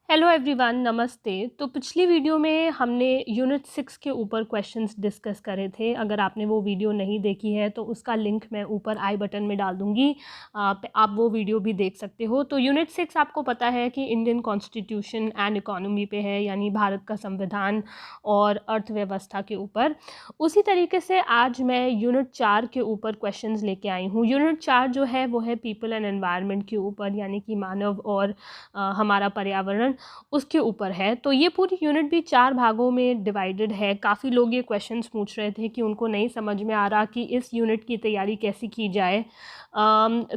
Hello everyone, नमस्ते। तो पिछली वीडियो में हमने यूनिट 6 के ऊपर क्वेश्चंस डिस्कस करे थे। अगर आपने वो वीडियो नहीं देखी है तो उसका लिंक मैं ऊपर आई बटन में डाल दूँगी, आप वो वीडियो भी देख सकते हो। तो यूनिट 6 आपको पता है कि इंडियन कॉन्स्टिट्यूशन एंड इकोनॉमी पे है, यानी भारत का संविधान और अर्थव्यवस्था के ऊपर। उसी तरीके से आज मैं यूनिट 4 के ऊपर क्वेश्चंस लेके आई हूँ। यूनिट 4 जो है वो है पीपल एंड एनवायरनमेंट के ऊपर, यानी कि मानव और हमारा पर्यावरण उसके ऊपर है। तो ये पूरी यूनिट भी 4 भागों में डिवाइडेड है। काफ़ी लोग ये क्वेश्चंस पूछ रहे थे कि उनको नहीं समझ में आ रहा कि इस यूनिट की तैयारी कैसी की जाए।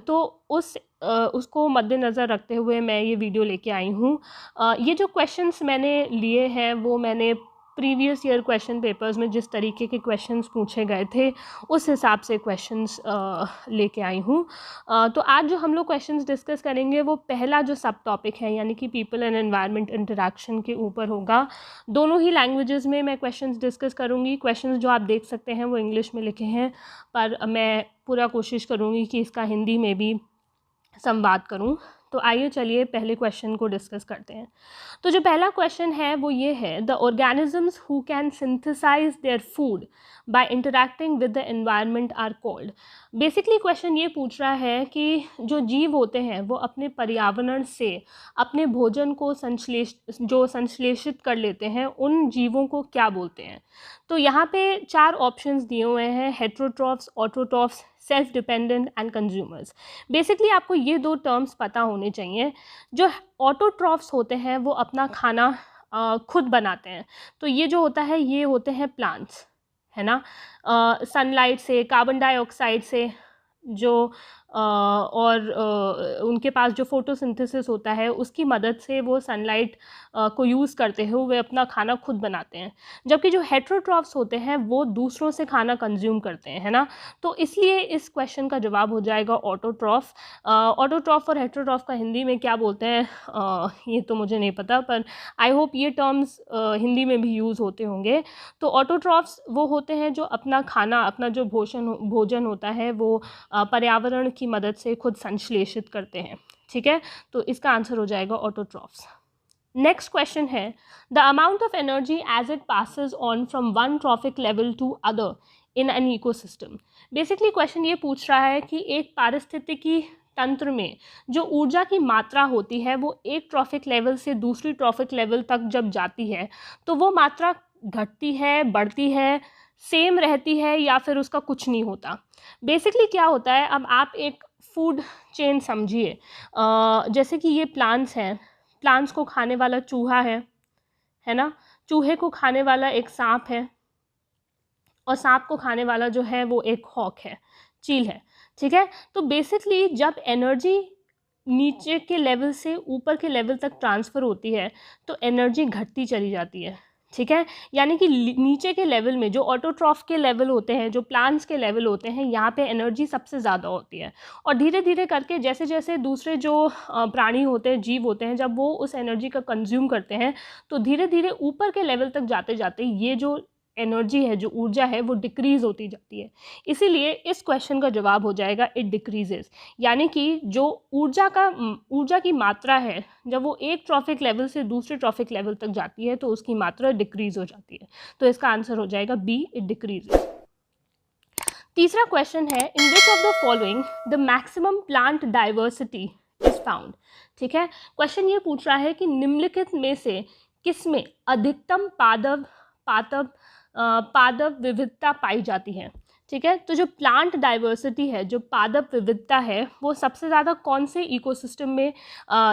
तो उसको मद्देनज़र रखते हुए मैं ये वीडियो लेके आई हूँ। ये जो क्वेश्चंस मैंने लिए हैं वो मैंने प्रीवियस ईयर क्वेश्चन पेपर्स में जिस तरीके के क्वेश्चंस पूछे गए थे उस हिसाब से क्वेश्चंस लेके आई हूँ। तो आज जो हम लोग क्वेश्चंस डिस्कस करेंगे वो पहला जो सब टॉपिक है, यानी कि पीपल एंड एनवायरनमेंट इंटरेक्शन के ऊपर होगा। दोनों ही लैंग्वेजेस में मैं क्वेश्चंस डिस्कस करूँगी। क्वेश्चंस जो आप देख सकते हैं वो इंग्लिश में लिखे हैं, पर मैं पूरा कोशिश करूँगी कि इसका हिंदी में भी संवाद करूँ। तो आइए चलिए पहले क्वेश्चन को डिस्कस करते हैं। तो जो पहला क्वेश्चन है वो ये है, the organisms who can synthesise their food by interacting with the environment are called. Basically question ये पूछ रहा है कि जो जीव होते हैं वो अपने पर्यावरण से अपने भोजन को संश्लेषित कर लेते हैं, उन जीवों को क्या बोलते हैं। तो यहाँ पे 4 ऑप्शंस दिए हुए हैं, heterotrophs, autotrophs, self dependent and consumers. Basically आपको ये 2 टर्म्स पता होने चाहिए। जो ऑटोट्रॉफ्स होते हैं वो अपना खाना खुद बनाते हैं। तो ये जो होता है ये होते हैं प्लांट्स, है ना। सनलाइट से, कार्बन डाइऑक्साइड से जो उनके पास जो फोटोसिंथेसिस होता है उसकी मदद से वो सनलाइट को यूज़ करते हुए वे अपना खाना खुद बनाते हैं। जबकि जो हेट्रोट्रॉफ्स होते हैं वो दूसरों से खाना कंज्यूम करते हैं, है ना। तो इसलिए इस क्वेश्चन का जवाब हो जाएगा ऑटोट्रॉफ। ऑटोट्रॉफ और हेट्रोट्रॉफ का हिंदी में क्या बोलते हैं ये तो मुझे नहीं पता, पर आई होप ये टर्म्स हिंदी में भी यूज़ होते होंगे। तो ऑटोट्रॉफ्स वो होते हैं जो अपना खाना, अपना जो भोजन होता है वो पर्यावरण की मदद से खुद संश्लेषित करते हैं। ठीक है, तो इसका आंसर हो जाएगा ऑटोट्रॉफ्स। नेक्स्ट क्वेश्चन है, the amount of energy as it passes on from one trophic level to other in an ecosystem. Basically question ये पूछ रहा है कि एक पारिस्थितिकी तंत्र में जो ऊर्जा की मात्रा होती है वो एक ट्रॉफिक लेवल से दूसरी ट्रॉफिक लेवल तक जब जाती है तो वो मात्रा घटती है, बढ़ती है, सेम रहती है, या फिर उसका कुछ नहीं होता। बेसिकली क्या होता है, अब आप एक फूड चेन समझिए। जैसे कि ये प्लांट्स हैं, प्लांट्स को खाने वाला चूहा है ना। चूहे को खाने वाला एक सांप है, और सांप को खाने वाला जो है वो एक हॉक है, चील है। ठीक है, तो बेसिकली जब एनर्जी नीचे के लेवल से ऊपर के लेवल तक ट्रांसफ़र होती है तो एनर्जी घटती चली जाती है। ठीक है, यानी कि नीचे के लेवल में जो ऑटोट्रॉफ के लेवल होते हैं, जो प्लांट्स के लेवल होते हैं, यहाँ पे एनर्जी सबसे ज़्यादा होती है। और धीरे धीरे करके जैसे जैसे दूसरे जो प्राणी होते हैं, जीव होते हैं, जब वो उस एनर्जी का कंज्यूम करते हैं तो धीरे धीरे ऊपर के लेवल तक जाते जाते ये जो एनर्जी है, जो ऊर्जा है, वो डिक्रीज़ होती जाती है। इसीलिए इस क्वेश्चन का जवाब हो जाएगा इट डिक्रीजेस। यानी कि जो ऊर्जा की मात्रा है, जब वो एक ट्रॉफिक लेवल से दूसरे ट्रॉफिक लेवल तक जाती है तो उसकी मात्रा डिक्रीज़ हो जाती है। तो इसका आंसर हो जाएगा बी, इट डिक्रीजेस। तीसरा क्वेश्चन है, in which of the following the maximum plant diversity is found. ठीक है, क्वेश्चन ये पूछ रहा है कि निम्नलिखित में से किसमें अधिकतम पादप विविधता पाई जाती है। ठीक है, तो जो प्लांट डाइवर्सिटी है, जो पादप विविधता है, वो सबसे ज़्यादा कौन से इकोसिस्टम में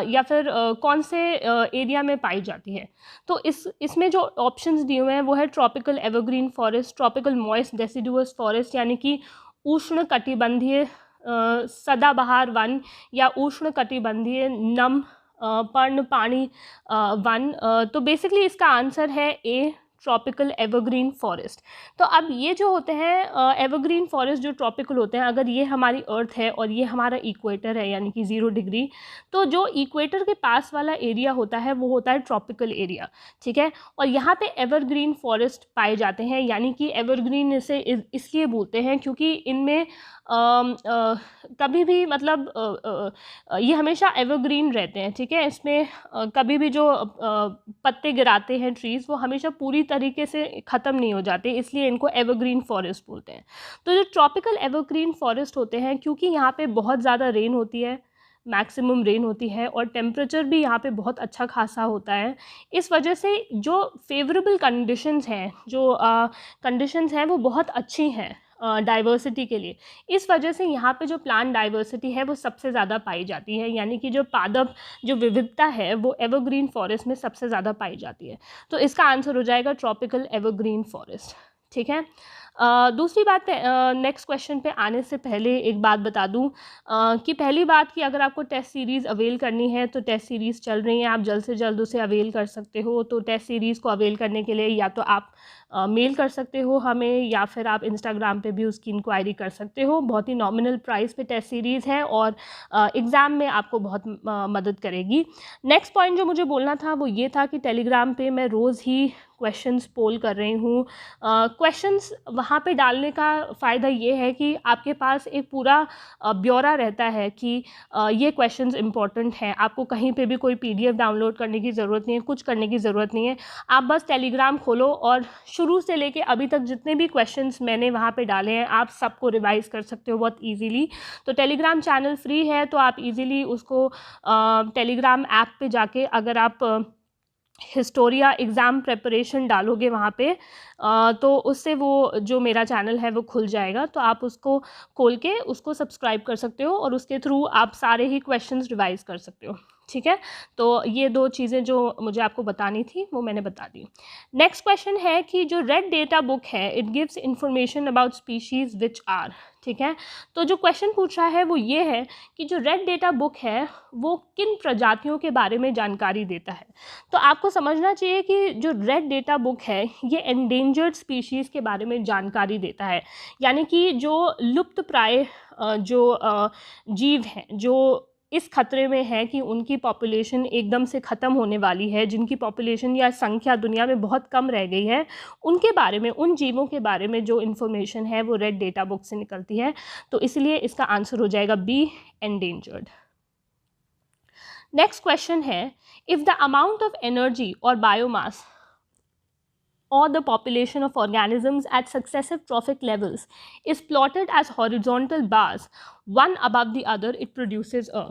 या फिर कौन से एरिया में पाई जाती है। तो इसमें जो ऑप्शंस दिए हुए हैं वो है tropical evergreen forest, tropical moist deciduous forest यानी कि उष्ण कटिबंधीय सदाबहार वन, या उष्ण कटिबंधीय नम पर्णपाणी वन। तो बेसिकली इसका आंसर है ए, ट्रॉपिकल एवरग्रीन फॉरेस्ट। तो अब ये जो होते हैं एवरग्रीन फॉरेस्ट जो ट्रॉपिकल होते हैं, अगर ये हमारी अर्थ है और ये हमारा इक्वेटर है यानी कि 0 डिग्री, तो जो इक्वेटर के पास वाला एरिया होता है वो होता है ट्रॉपिकल एरिया, ठीक है। और यहाँ पे एवरग्रीन फॉरेस्ट पाए जाते हैं, यानी कि एवरग्रीन इसे इसलिए बोलते हैं क्योंकि इनमें कभी भी मतलब ये हमेशा एवरग्रीन रहते हैं, ठीक है। इसमें कभी भी जो पत्ते गिराते हैं ट्रीज़, वो हमेशा पूरी तरीके से ख़त्म नहीं हो जाते, इसलिए इनको एवरग्रीन फॉरेस्ट बोलते हैं। तो जो ट्रॉपिकल एवरग्रीन फॉरेस्ट होते हैं, क्योंकि यहाँ पे बहुत ज़्यादा रेन होती है, मैक्सिमम रेन होती है, और टेम्परेचर भी यहाँ पे बहुत अच्छा खासा होता है, इस वजह से जो फेवरेबल कंडीशंस हैं, जो कंडीशंस हैं वो बहुत अच्छी हैं डाइवर्सिटी के लिए। इस वजह से यहाँ पे जो प्लांट डाइवर्सिटी है वो सबसे ज़्यादा पाई जाती है, यानी कि जो पादप जो विविधता है वो एवरग्रीन फॉरेस्ट में सबसे ज़्यादा पाई जाती है। तो इसका आंसर हो जाएगा ट्रॉपिकल एवरग्रीन फॉरेस्ट, ठीक है। दूसरी बात, नेक्स्ट क्वेश्चन पे आने से पहले एक बात बता दूं कि पहली बात कि अगर आपको टेस्ट सीरीज़ अवेल करनी है तो टेस्ट सीरीज़ चल रही हैं, आप जल्द से जल्द उसे अवेल कर सकते हो। तो टेस्ट सीरीज़ को अवेल करने के लिए या तो आप मेल कर सकते हो हमें, या फिर आप इंस्टाग्राम पे भी उसकी इंक्वायरी कर सकते हो। बहुत ही नॉमिनल प्राइस पे टेस्ट सीरीज़ है और एग्ज़ाम में आपको बहुत मदद करेगी। नेक्स्ट पॉइंट जो मुझे बोलना था वो ये था कि टेलीग्राम पे मैं रोज़ ही क्वेश्चंस पोल कर रही हूँ। क्वेश्चंस वहाँ पे डालने का फ़ायदा ये है कि आपके पास एक पूरा ब्यौरा रहता है कि ये क्वेश्चंस इंपॉर्टेंट हैं। आपको कहीं पे भी कोई PDF डाउनलोड करने की ज़रूरत नहीं है, कुछ करने की ज़रूरत नहीं है। आप बस टेलीग्राम खोलो और शुरू से लेके अभी तक जितने भी क्वेश्चंस मैंने वहाँ पे डाले हैं आप सबको रिवाइज़ कर सकते हो बहुत ईजीली। तो टेलीग्राम चैनल फ्री है, तो आप ईजीली उसको टेलीग्राम ऐप पे जाके अगर आप हिस्टोरिया एग्ज़ाम प्रेपरेशन डालोगे वहाँ पे तो उससे वो जो मेरा चैनल है वो खुल जाएगा। तो आप उसको खोल के उसको सब्सक्राइब कर सकते हो और उसके थ्रू आप सारे ही क्वेश्चंस रिवाइज़ कर सकते हो, ठीक है। तो ये 2 चीज़ें जो मुझे आपको बतानी थी वो मैंने बता दी। नेक्स्ट क्वेश्चन है कि जो रेड डेटा बुक है it gives information about species which are, ठीक है। तो जो क्वेश्चन पूछ रहा है वो ये है कि जो रेड डेटा बुक है वो किन प्रजातियों के बारे में जानकारी देता है। तो आपको समझना चाहिए कि जो रेड डेटा बुक है ये एंडेंजर्ड स्पीशीज़ के बारे में जानकारी देता है, यानी कि जो लुप्त प्राय जो जीव हैं जो इस खतरे में है कि उनकी पॉपुलेशन एकदम से ख़त्म होने वाली है, जिनकी पॉपुलेशन या संख्या दुनिया में बहुत कम रह गई है, उनके बारे में, उन जीवों के बारे में जो इन्फॉर्मेशन है वो रेड डेटा बुक से निकलती है। तो इसलिए इसका आंसर हो जाएगा बी, एंडेंजर्ड। नेक्स्ट क्वेश्चन है, if the amount of energy और biomass or the population of organisms at successive trophic levels is plotted as horizontal bars, one above the other, it produces a।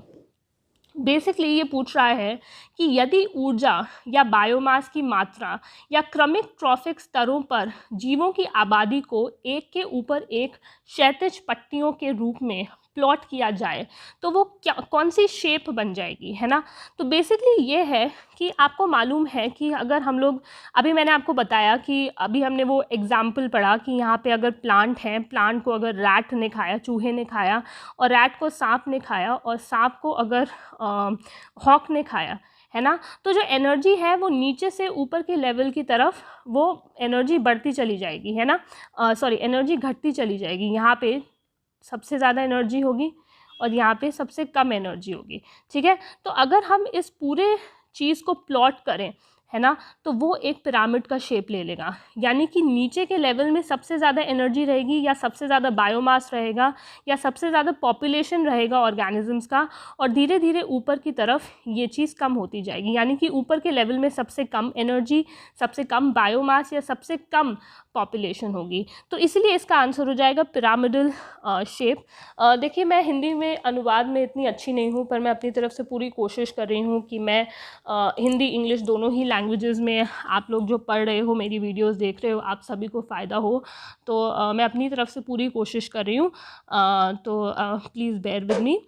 Basically ये पूछ रहा है कि यदि ऊर्जा या बायोमास की मात्रा या क्रमिक ट्रॉफिक स्तरों पर जीवों की आबादी को एक के ऊपर एक क्षैतिज पट्टियों के रूप में प्लॉट किया जाए तो वो क्या कौन सी शेप बन जाएगी, है ना। तो बेसिकली ये है कि आपको मालूम है कि अगर हम लोग, अभी मैंने आपको बताया कि अभी हमने वो एग्जाम्पल पढ़ा कि यहाँ पे अगर प्लांट है, प्लांट को अगर रैट ने खाया, चूहे ने खाया, और रैट को सांप ने खाया, और सांप को अगर हॉक ने खाया, है ना। तो जो एनर्जी है वो नीचे से ऊपर के लेवल की तरफ वो एनर्जी बढ़ती चली जाएगी, है ना। एनर्जी घटती चली जाएगी। यहाँ पे सबसे ज़्यादा एनर्जी होगी और यहाँ पे सबसे कम एनर्जी होगी, ठीक है। तो अगर हम इस पूरे चीज़ को प्लॉट करें, है ना, तो वो एक पिरामिड का शेप ले लेगा, यानी कि नीचे के लेवल में सबसे ज़्यादा एनर्जी रहेगी, या सबसे ज़्यादा बायोमास रहेगा, या सबसे ज़्यादा पॉपुलेशन रहेगा ऑर्गेनिजम्स का, और धीरे धीरे ऊपर की तरफ ये चीज़ कम होती जाएगी, यानी कि ऊपर के लेवल में सबसे कम एनर्जी, सबसे कम बायोमास या सबसे कम पॉपुलेशन होगी। तो इसलिए इसका आंसर हो जाएगा पिरामिडल शेप। देखिए, मैं हिंदी में अनुवाद में इतनी अच्छी नहीं हूँ, पर मैं अपनी तरफ से पूरी कोशिश कर रही हूँ कि मैं हिंदी इंग्लिश दोनों ही लैंग्वेजेस में, आप लोग जो पढ़ रहे हो, मेरी वीडियोस देख रहे हो, आप सभी को फ़ायदा हो, तो मैं अपनी तरफ से पूरी कोशिश कर रही हूँ। तो प्लीज़ बेयर विद मी।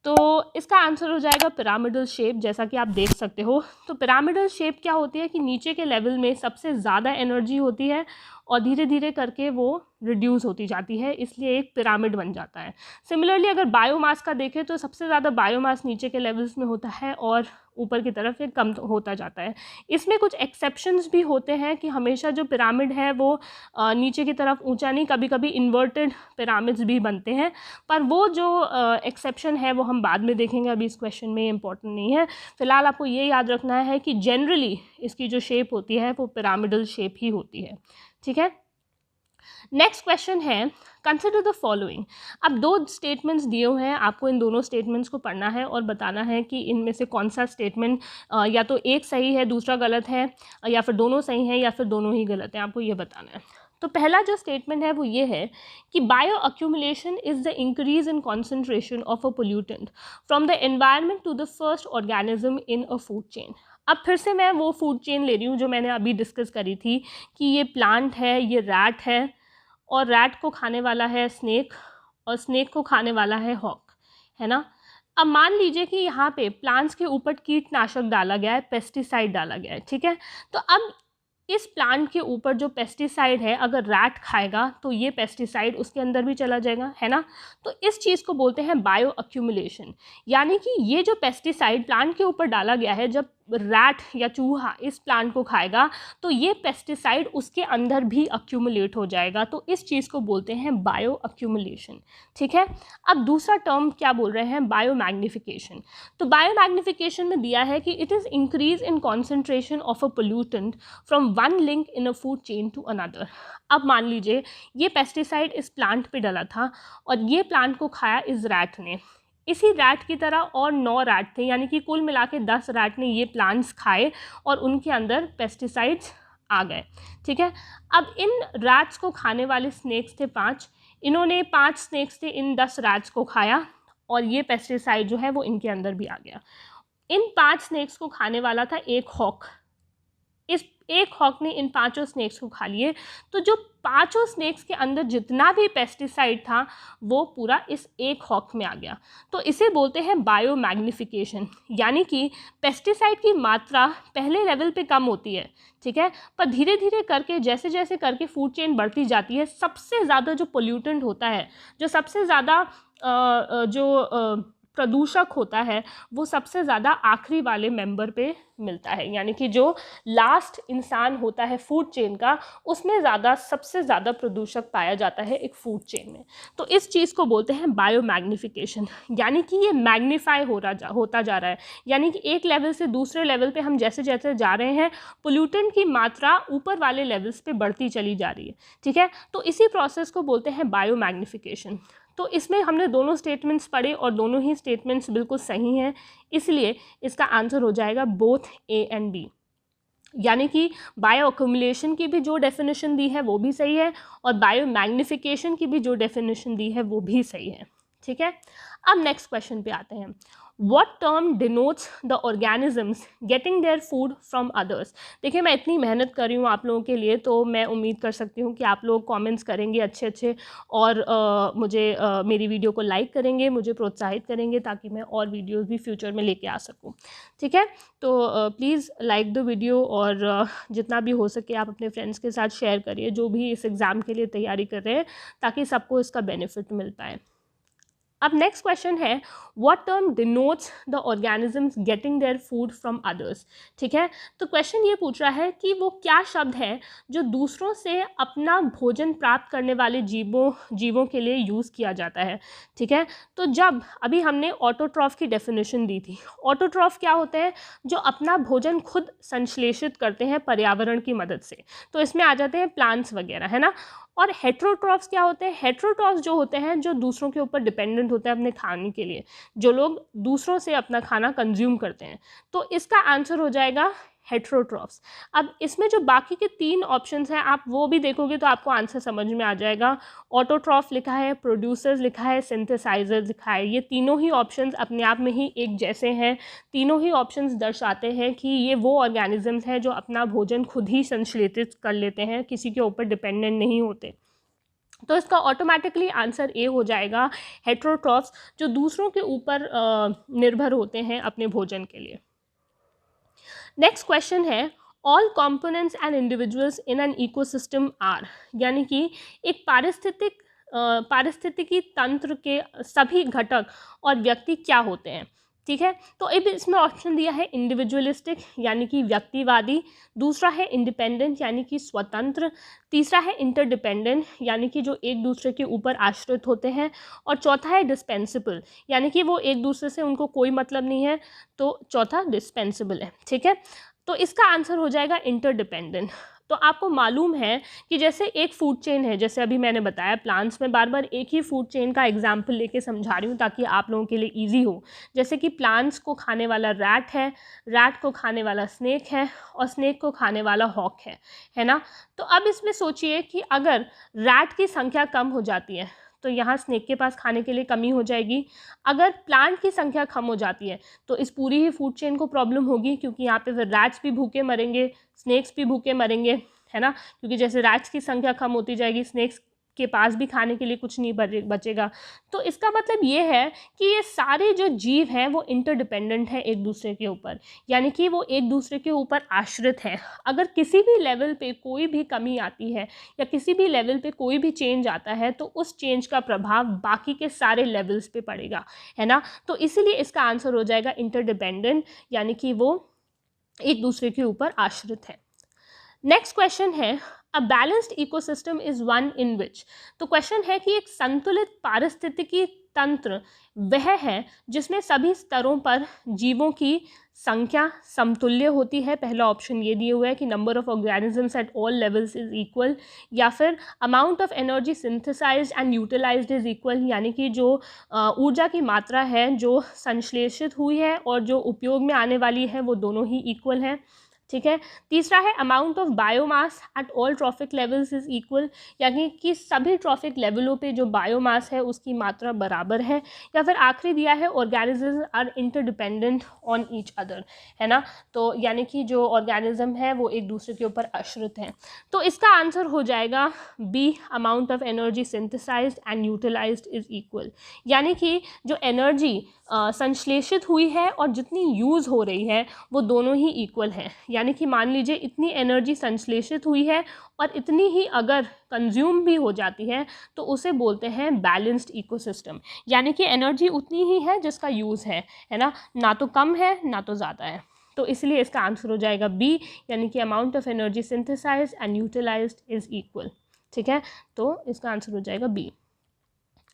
तो इसका आंसर हो जाएगा पिरामिडल शेप, जैसा कि आप देख सकते हो। तो पिरामिडल शेप क्या होती है कि नीचे के लेवल में सबसे ज़्यादा एनर्जी होती है और धीरे धीरे करके वो रिड्यूस होती जाती है, इसलिए एक पिरामिड बन जाता है। सिमिलरली अगर बायोमास का देखें तो सबसे ज़्यादा बायोमास नीचे के लेवल्स में होता है और ऊपर की तरफ ये कम होता जाता है। इसमें कुछ एक्सेप्शंस भी होते हैं कि हमेशा जो पिरामिड है वो नीचे की तरफ ऊंचा नहीं, कभी कभी इन्वर्टेड पिरामिड्स भी बनते हैं, पर वो जो एक्सेप्शन है वो हम बाद में देखेंगे, अभी इस क्वेश्चन में इम्पॉर्टेंट नहीं है। फिलहाल आपको ये याद रखना है कि जनरली इसकी जो शेप होती है वो पिरामिडल शेप ही होती है। ठीक है, नेक्स्ट क्वेश्चन है कंसिडर द फॉलोइंग। अब दो स्टेटमेंट्स दिए हुए हैं, आपको इन दोनों स्टेटमेंट्स को पढ़ना है और बताना है कि इनमें से कौन सा स्टेटमेंट या तो एक सही है दूसरा गलत है, या फिर दोनों सही हैं या फिर दोनों ही गलत हैं, आपको ये बताना है। तो पहला जो स्टेटमेंट है वो ये है कि bioaccumulation is the increase in concentration of a pollutant from the environment to the first organism in a food chain. अब फिर से मैं वो फूड चेन ले रही हूँ जो मैंने अभी डिस्कस करी थी कि ये प्लांट है, ये रैट है, और रैट को खाने वाला है स्नेक, और स्नेक को खाने वाला है हॉक, है ना। अब मान लीजिए कि यहाँ पे प्लांट्स के ऊपर कीटनाशक डाला गया है, पेस्टिसाइड डाला गया है, ठीक है। तो अब इस प्लांट के ऊपर जो पेस्टिसाइड है अगर रैट खाएगा तो ये पेस्टिसाइड उसके अंदर भी चला जाएगा, है ना। तो इस चीज़ को बोलते हैं बायो अक्यूमुलेशन, यानी कि ये जो पेस्टिसाइड प्लांट के ऊपर डाला गया है, जब रैट या चूहा इस प्लांट को खाएगा तो ये पेस्टिसाइड उसके अंदर भी अक्यूमुलेट हो जाएगा, तो इस चीज़ को बोलते हैं बायो अक्यूमुलेशन। ठीक है, अब दूसरा टर्म क्या बोल रहे हैं, बायो मैग्निफिकेशन। तो बायो मैग्निफिकेशन में दिया है कि it is increase in concentration of a pollutant from one link in a food chain to another. अब मान लीजिए ये पेस्टिसाइड इस प्लांट पे डला था और ये प्लांट को खाया इस रैट ने, इसी रैट की तरह और 9 रैट थे, यानी कि कुल मिला के 10 रैट ने ये प्लांट्स खाए और उनके अंदर पेस्टिसाइड्स आ गए। ठीक है, अब इन रैट्स को खाने वाले स्नेक्स थे 5, इन्होंने 5 स्नेक्स थे इन 10 रैट्स को खाया और ये पेस्टिसाइड जो है वो इनके अंदर भी आ गया। इन 5 स्नेक्स को खाने वाला था एक हॉक, इस एक हॉक ने इन 5 स्नेक्स को खा लिए, तो जो 5 स्नेक्स के अंदर जितना भी पेस्टिसाइड था वो पूरा इस एक हॉक में आ गया। तो इसे बोलते हैं बायो मैग्निफिकेशन, यानी कि पेस्टिसाइड की मात्रा पहले लेवल पे कम होती है, ठीक है, पर धीरे धीरे करके जैसे जैसे करके फूड चेन बढ़ती जाती है, सबसे ज़्यादा जो पोल्यूटेंट होता है, जो सबसे ज़्यादा प्रदूषक होता है, वो सबसे ज़्यादा आखिरी वाले मेंबर पे मिलता है, यानी कि जो लास्ट इंसान होता है फूड चेन का, उसमें सबसे ज़्यादा प्रदूषक पाया जाता है एक फूड चेन में। तो इस चीज़ को बोलते हैं बायो मैग्निफिकेशन, यानी कि ये मैग्नीफाई होता जा रहा है, यानी कि एक लेवल से दूसरे लेवल पे हम जैसे जैसे जा रहे हैं पोल्यूटेंट की मात्रा ऊपर वाले लेवल्स पे बढ़ती चली जा रही है। ठीक है, तो इसी प्रोसेस को बोलते हैं बायो मैग्निफिकेशन। तो इसमें हमने दोनों स्टेटमेंट्स पढ़े और दोनों ही स्टेटमेंट्स बिल्कुल सही हैं, इसलिए इसका आंसर हो जाएगा बोथ ए एंड बी, यानी कि बायो अक्यूमुलेशन की भी जो डेफिनेशन दी है वो भी सही है और बायो मैग्निफिकेशन की भी जो डेफिनेशन दी है वो भी सही है। ठीक है, अब नेक्स्ट क्वेश्चन पे आते हैं। What term denotes the organisms getting their food from others? देखिए मैं इतनी मेहनत कर रही हूँ आप लोगों के लिए, तो मैं उम्मीद कर सकती हूँ कि आप लोग कमेंट्स करेंगे अच्छे अच्छे और मुझे मेरी वीडियो को लाइक करेंगे, मुझे प्रोत्साहित करेंगे ताकि मैं और वीडियोस भी फ्यूचर में लेके आ सकूँ। ठीक है, तो प्लीज़ लाइक द वीडियो और जितना भी हो सके आप अपने फ्रेंड्स के साथ शेयर करिए जो भी इस एग्ज़ाम के लिए तैयारी कर रहे हैं, ताकि सबको इसका बेनिफिट मिल पाए। अब नेक्स्ट क्वेश्चन है, what term denotes the organisms getting their food from others. ठीक है, तो क्वेश्चन ये पूछ रहा है कि वो क्या शब्द है जो दूसरों से अपना भोजन प्राप्त करने वाले जीवों के लिए यूज़ किया जाता है। ठीक है, तो जब अभी हमने ऑटोट्रॉफ की डेफिनेशन दी थी, ऑटोट्रॉफ क्या होते हैं, जो अपना भोजन खुद संश्लेषित करते हैं पर्यावरण की मदद से, तो इसमें आ जाते हैं प्लांट्स वगैरह, है ना। और हेट्रोट्रॉफ्स क्या होते हैं, हेट्रोट्रॉफ्स जो होते हैं जो दूसरों के ऊपर डिपेंडेंट होते हैं अपने खाने के लिए, जो लोग दूसरों से अपना खाना कंज्यूम करते हैं, तो इसका आंसर हो जाएगा हेट्रोट्रॉफ्स। अब इसमें जो बाकी के 3 ऑप्शंस हैं आप वो भी देखोगे तो आपको आंसर समझ में आ जाएगा। ऑटोट्रॉफ लिखा है, प्रोड्यूसर्स लिखा है, सिंथेसाइजर्स लिखा है, ये तीनों ही ऑप्शंस अपने आप में ही एक जैसे हैं। तीनों ही ऑप्शंस दर्शाते हैं कि ये वो ऑर्गेनिजम्स हैं जो अपना भोजन खुद ही संश्लेषित कर लेते हैं, किसी के ऊपर डिपेंडेंट नहीं होते। तो इसका ऑटोमेटिकली आंसर ए हो जाएगा, हेट्रोट्रॉफ्स, जो दूसरों के ऊपर निर्भर होते हैं अपने भोजन के लिए। नेक्स्ट क्वेश्चन है, all components and individuals in an ecosystem are, यानी कि एक पारिस्थितिकी तंत्र के सभी घटक और व्यक्ति क्या होते हैं, ठीक है। तो अब इसमें ऑप्शन दिया है इंडिविजुअलिस्टिक यानी कि व्यक्तिवादी, दूसरा है इंडिपेंडेंट यानी कि स्वतंत्र, तीसरा है इंटरडिपेंडेंट यानी कि जो एक दूसरे के ऊपर आश्रित होते हैं, और चौथा है डिस्पेंसिबल यानी कि वो एक दूसरे से उनको कोई मतलब नहीं है, तो चौथा डिस्पेंसिबल है, ठीक है। तो इसका आंसर हो जाएगा इंटरडिपेंडेंट। तो आपको मालूम है कि जैसे एक फूड चेन है, जैसे अभी मैंने बताया प्लांट्स में बार बार एक ही फूड चेन का एग्जाम्पल लेके समझा रही हूँ ताकि आप लोगों के लिए ईजी हो। जैसे कि प्लांट्स को खाने वाला रैट है, रैट को खाने वाला स्नेक है, और स्नेक को खाने वाला हॉक है ना। तो अब इसमें सोचिए कि अगर रैट की संख्या कम हो जाती है तो यहाँ स्नेक के पास खाने के लिए कमी हो जाएगी। अगर प्लांट की संख्या कम हो जाती है तो इस पूरी ही फूड चेन को प्रॉब्लम होगी, क्योंकि यहाँ पे फिर रैट्स भी भूखे मरेंगे, स्नेक्स भी भूखे मरेंगे, है ना। क्योंकि जैसे रैट्स की संख्या कम होती जाएगी, स्नेक्स के पास भी खाने के लिए कुछ नहीं बचेगा। तो इसका मतलब ये है कि ये सारे जो जीव हैं वो इंटरडिपेंडेंट हैं एक दूसरे के ऊपर, यानी कि वो एक दूसरे के ऊपर आश्रित हैं। अगर किसी भी लेवल पे कोई भी कमी आती है या किसी भी लेवल पे कोई भी चेंज आता है तो उस चेंज का प्रभाव बाकी के सारे लेवल्स पे पड़ेगा, है ना। तो इसीलिए इसका आंसर हो जाएगा इंटरडिपेंडेंट, यानी कि वो एक दूसरे के ऊपर आश्रित है। नेक्स्ट क्वेश्चन है a balanced ecosystem is one in which. तो क्वेश्चन है कि एक संतुलित पारिस्थितिकी तंत्र वह है जिसमें सभी स्तरों पर जीवों की संख्या समतुल्य होती है। पहला ऑप्शन ये दिए हुए है कि number of organisms at all levels is equal, या फिर amount of energy synthesised and utilised is equal, यानी कि जो ऊर्जा की मात्रा है जो संश्लेषित हुई है और जो उपयोग में आने वाली है वो दोनों ही इक्वल हैं, ठीक है। तीसरा है amount of biomass at all trophic levels is equal, यानी कि सभी ट्रॉफिक लेवलों पे जो बायोमास है उसकी मात्रा बराबर है। या फिर आखिरी दिया है organisms are interdependent on each other, है ना। तो यानी कि जो ऑर्गेनिज्म है वो एक दूसरे के ऊपर आश्रित हैं। तो इसका आंसर हो जाएगा B, amount of energy synthesised and utilised is equal, यानी कि जो एनर्जी संश्लेषित हुई है और जितनी यूज़ हो रही है वो दोनों ही इक्वल हैं। यानी कि मान लीजिए इतनी एनर्जी संश्लेषित हुई है और इतनी ही अगर कंज्यूम भी हो जाती है तो उसे बोलते हैं बैलेंस्ड इकोसिस्टम, यानी कि एनर्जी उतनी ही है जिसका यूज़ है ना तो कम है ना तो ज़्यादा है। तो इसलिए इसका आंसर हो जाएगा बी, यानी कि amount of energy synthesised and utilised is equal, ठीक है। तो इसका आंसर हो जाएगा बी।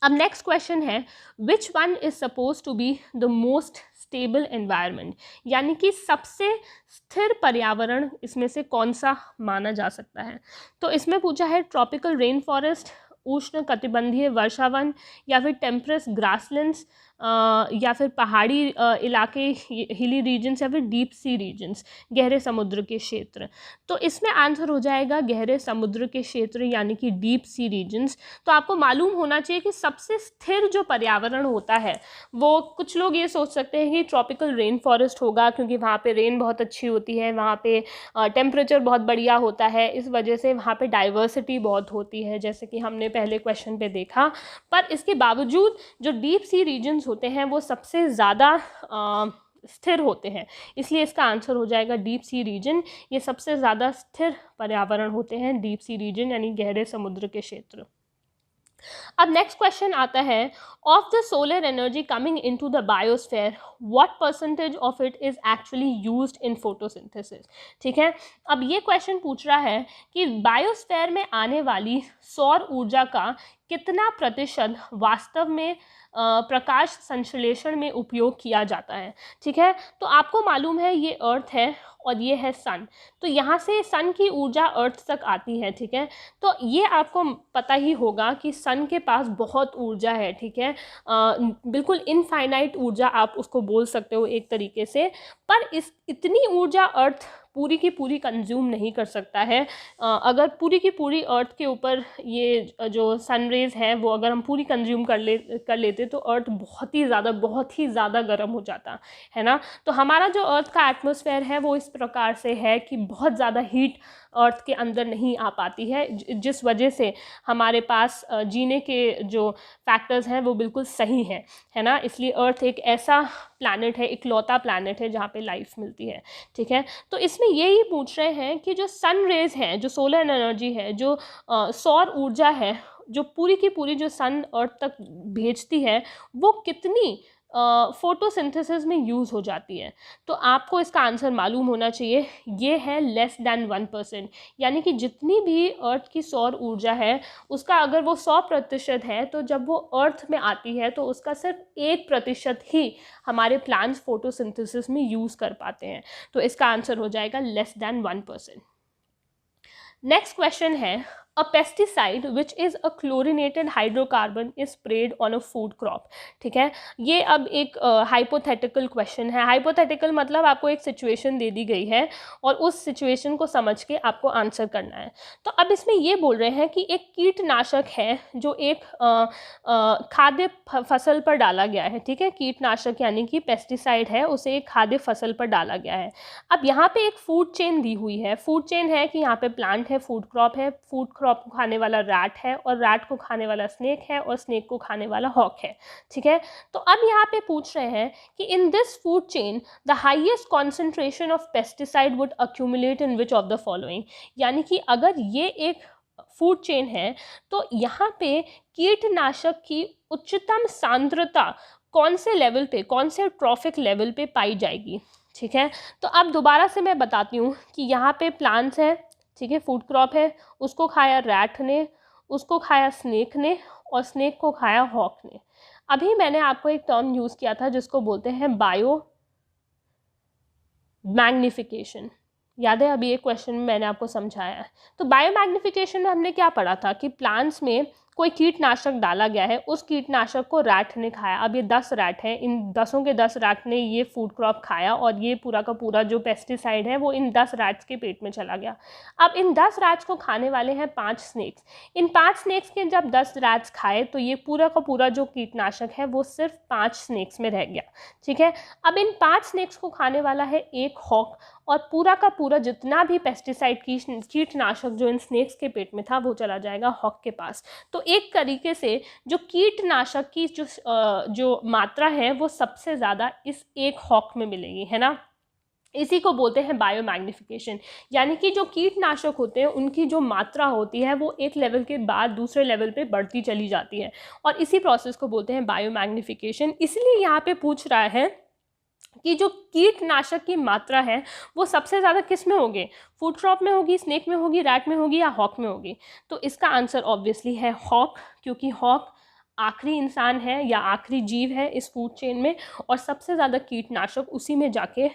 अब नेक्स्ट क्वेश्चन है which one is suppose to be the most stable environment, यानी कि सबसे स्थिर पर्यावरण इसमें से कौन सा माना जा सकता है। तो इसमें पूछा है ट्रॉपिकल रेन फॉरेस्ट, उष्ण कटिबंधीय वर्षावन, या फिर टेम्परेट ग्रासलैंड्स, या फिर पहाड़ी इलाके हिली रीजन्स, या फिर डीप सी रीजन्स, गहरे समुद्र के क्षेत्र। तो इसमें आंसर हो जाएगा गहरे समुद्र के क्षेत्र, यानी कि डीप सी रीजन्स। तो आपको मालूम होना चाहिए कि सबसे स्थिर जो पर्यावरण होता है वो, कुछ लोग ये सोच सकते हैं कि ट्रॉपिकल रेन फॉरेस्ट होगा क्योंकि वहाँ पे रेन बहुत अच्छी होती है, वहाँ पे टेम्परेचर बहुत बढ़िया होता है, इस वजह से वहाँ पे डाइवर्सिटी बहुत होती है, जैसे कि हमने पहले क्वेश्चन पे देखा। पर इसके बावजूद जो डीप सी रीजन्स होते हैं वो सबसे ज़्यादा स्थिर होते हैं, इसलिए इसका आंसर हो जाएगा डीप सी रीजन। ये सबसे ज़्यादा स्थिर पर्यावरण होते हैं डीप सी रीजन, यानी गहरे समुद्र के क्षेत्र। अब नेक्स्ट क्वेश्चन आता है of the solar energy coming into the biosphere what percentage of it is actually used in photosynthesis, ठीक है। अब ये क्वेश्चन पूछ रहा है कि बायोस्फीयर में आने वाली सौर ऊर्जा का कितना प्रतिशत वास्तव में प्रकाश संश्लेषण में उपयोग किया जाता है, ठीक है। तो आपको मालूम है ये अर्थ है और ये है सन, तो यहाँ से सन की ऊर्जा अर्थ तक आती है, ठीक है। तो ये आपको पता ही होगा कि सन के पास बहुत ऊर्जा है, ठीक है, बिल्कुल इनफाइनाइट ऊर्जा आप उसको बोल सकते हो एक तरीके से। पर इतनी ऊर्जा अर्थ पूरी की पूरी कंज्यूम नहीं कर सकता है। अगर पूरी की पूरी अर्थ के ऊपर ये जो सनरेज है वो अगर हम पूरी कंज्यूम कर लेते तो अर्थ बहुत ही ज़्यादा गर्म हो जाता, है ना। तो हमारा जो अर्थ का एटमॉस्फेयर है वो इस प्रकार से है कि बहुत ज़्यादा हीट अर्थ के अंदर नहीं आ पाती है, जिस वजह से हमारे पास जीने के जो फैक्टर्स हैं वो बिल्कुल सही हैं, है ना। इसलिए अर्थ एक ऐसा प्लैनेट है, इकलौता प्लैनेट है जहाँ पे लाइफ मिलती है, ठीक है। तो इसमें इसमें यही पूछ रहे हैं कि जो सन रेज़ हैं, जो सोलर एनर्जी है, जो सौर ऊर्जा है, जो पूरी की पूरी जो सन अर्थ तक भेजती है, वो कितनी फोटोसिंथेसिस में यूज़ हो जाती है। तो आपको इसका आंसर मालूम होना चाहिए, ये है लेस दैन 1%। यानी कि जितनी भी अर्थ की सौर ऊर्जा है उसका अगर वो 100% है, तो जब वो अर्थ में आती है तो उसका सिर्फ 1% ही हमारे प्लांट्स फोटोसिंथेसिस में यूज़ कर पाते हैं। तो इसका आंसर हो जाएगा लेस दैन 1%। नेक्स्ट क्वेश्चन है, a pesticide which is a chlorinated hydrocarbon is spread on a food crop. ठीक है, ये अब एक हाइपोथेटिकल क्वेश्चन है। हाइपोथेटिकल मतलब आपको एक सिचुएशन दे दी गई है और उस सिचुएशन को समझ के आपको आंसर करना है। तो अब इसमें ये बोल रहे हैं कि एक कीटनाशक है जो एक खाद्य फसल पर डाला गया है। ठीक है, कीटनाशक यानी कि पेस्टिसाइड है, उसे एक खाद्य फसल पर डाला गया है। अब यहाँ पे एक फूड चेन दी हुई है। फूड चेन है कि यहाँ पे प्लांट है, फूड क्रॉप है, फूड क्रॉप को खाने वाला रैट है, और रैट को खाने वाला स्नेक है, और स्नेक को खाने वाला हॉक है। ठीक है, तो अब यहाँ पे पूछ रहे हैं कि in this food chain the highest concentration of pesticide would accumulate in which of the following. यानी कि अगर ये एक फूड चेन है तो यहाँ पे कीटनाशक की उच्चतम सांद्रता कौन से लेवल पे, कौन से ट्रॉफिक लेवल पे पाई जाएगी। ठीक है, तो अब दोबारा से मैं बताती हूँ कि यहाँ पे प्लांट्स हैं, ठीक है, फूड क्रॉप है, उसको खाया रैट ने, उसको खाया स्नेक ने, और स्नेक को खाया हॉक ने। अभी मैंने आपको एक टर्म यूज़ किया था जिसको बोलते हैं बायो मैग्निफिकेशन। याद है, अभी एक क्वेश्चन में मैंने आपको समझाया है। तो बायो मैग्निफिकेशन में हमने क्या पढ़ा था कि प्लांट्स में कोई कीटनाशक डाला गया है, उस कीटनाशक को रैट ने खाया। अब ये 10 रैट हैं, इन 10 के 10 रैट ने ये फूड क्रॉप खाया, और ये पूरा का पूरा जो पेस्टिसाइड है वो इन 10 रैट्स के पेट में चला गया। अब इन 10 रैट्स को खाने वाले हैं 5 स्नेक्स। इन 5 स्नेक्स के जब 10 रैट्स खाए तो ये पूरा का पूरा जो कीटनाशक है वो सिर्फ 5 स्नेक्स में रह गया। ठीक है, अब इन 5 स्नेक्स को खाने वाला है एक हॉक, और पूरा का पूरा जितना भी पेस्टिसाइड कीटनाशक जो इन स्नेक्स के पेट में था वो चला जाएगा हॉक के पास। तो एक तरीके से जो कीटनाशक की जो मात्रा है वो सबसे ज़्यादा इस एक हॉक में मिलेगी, है ना। इसी को बोलते हैं बायो मैग्निफिकेशन। यानी कि जो कीटनाशक होते हैं उनकी जो मात्रा होती है वो एक लेवल के बाद दूसरे लेवल पे बढ़ती चली जाती है, और इसी प्रोसेस को बोलते हैं बायो मैग्निफिकेशन। इसलिए यहाँ पे पूछ रहा है कि जो कीटनाशक की मात्रा है वो सबसे ज़्यादा किस में होगी, फूड क्रॉप में होगी, स्नेक में होगी, रैट में होगी, या हॉक में होगी। तो इसका आंसर ऑब्वियसली है हॉक, क्योंकि हॉक आखिरी इंसान है या आखिरी जीव है इस फूड चेन में, और सबसे ज़्यादा कीटनाशक उसी में जाके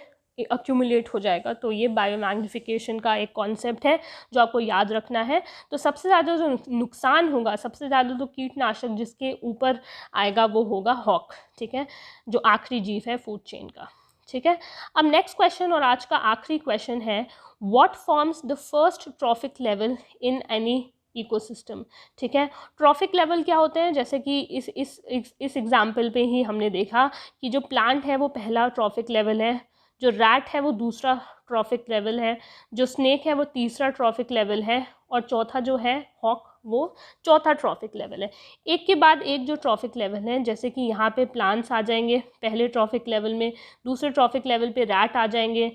अक्यूमुलेट हो जाएगा। तो ये बायो मैग्निफिकेशन का एक कॉन्सेप्ट है जो आपको याद रखना है। तो सबसे ज़्यादा जो नुकसान होगा, सबसे ज़्यादा जो कीटनाशक जिसके ऊपर आएगा वो होगा हॉक। ठीक है, जो आखिरी जीव है फूड चेन का। ठीक है, अब नेक्स्ट क्वेश्चन और आज का आखिरी क्वेश्चन है, what forms the first trophic level in any ecosystem. ठीक है, ट्रॉफिक लेवल क्या होते हैं, जैसे कि इस एग्जाम्पल पे ही हमने देखा कि जो प्लांट है वो पहला ट्रॉफिक लेवल है, जो रैट है वो दूसरा ट्रॉफिक लेवल है, जो स्नेक है वो तीसरा ट्रॉफिक लेवल है, और चौथा जो है हॉक वो चौथा ट्रॉफिक लेवल है। एक के बाद एक जो ट्रॉफिक लेवल है, जैसे कि यहाँ पे प्लांट्स आ जाएंगे पहले ट्रॉफिक लेवल में, दूसरे ट्रॉफिक लेवल पे रैट आ जाएंगे,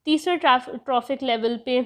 तीसरे ट्रॉफिक लेवल पे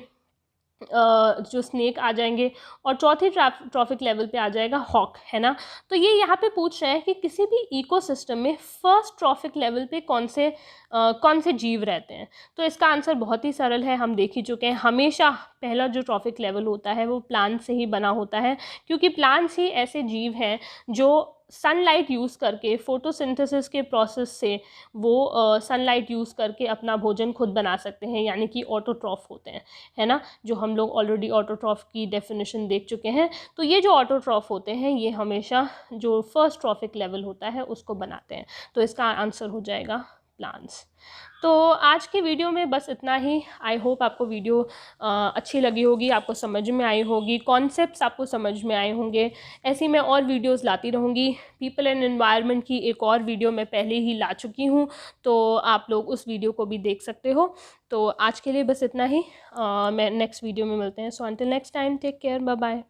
जो स्नेक आ जाएंगे, और चौथी ट्रॉफिक लेवल पे आ जाएगा हॉक, है ना। तो ये यहाँ पे पूछ रहे हैं कि किसी भी इकोसिस्टम में फर्स्ट ट्रॉफिक लेवल पे कौन से जीव रहते हैं। तो इसका आंसर बहुत ही सरल है, हम देख ही चुके हैं। हमेशा पहला जो ट्रॉफिक लेवल होता है वो प्लांट से ही बना होता है, क्योंकि प्लांट्स ही ऐसे जीव हैं जो सनलाइट यूज़ करके, फोटोसिंथेसिस के प्रोसेस से वो सनलाइट यूज़ करके अपना भोजन खुद बना सकते हैं, यानी कि ऑटोट्रॉफ होते हैं, है ना, जो हम लोग ऑलरेडी ऑटोट्रॉफ की डेफिनेशन देख चुके हैं। तो ये जो ऑटोट्रॉफ होते हैं ये हमेशा जो फर्स्ट ट्रॉफिक लेवल होता है उसको बनाते हैं। तो इसका आंसर हो जाएगा प्लांट्स। तो आज की वीडियो में बस इतना ही। आई होप आपको वीडियो अच्छी लगी होगी, आपको समझ में आई होगी, कॉन्सेप्ट्स आपको समझ में आए होंगे। ऐसी मैं और वीडियोस लाती रहूँगी। पीपल एंड एनवायरनमेंट की एक और वीडियो मैं पहले ही ला चुकी हूँ, तो आप लोग उस वीडियो को भी देख सकते हो। तो आज के लिए बस इतना ही। मैं नेक्स्ट वीडियो में मिलते हैं। So until next time, take care, bye bye.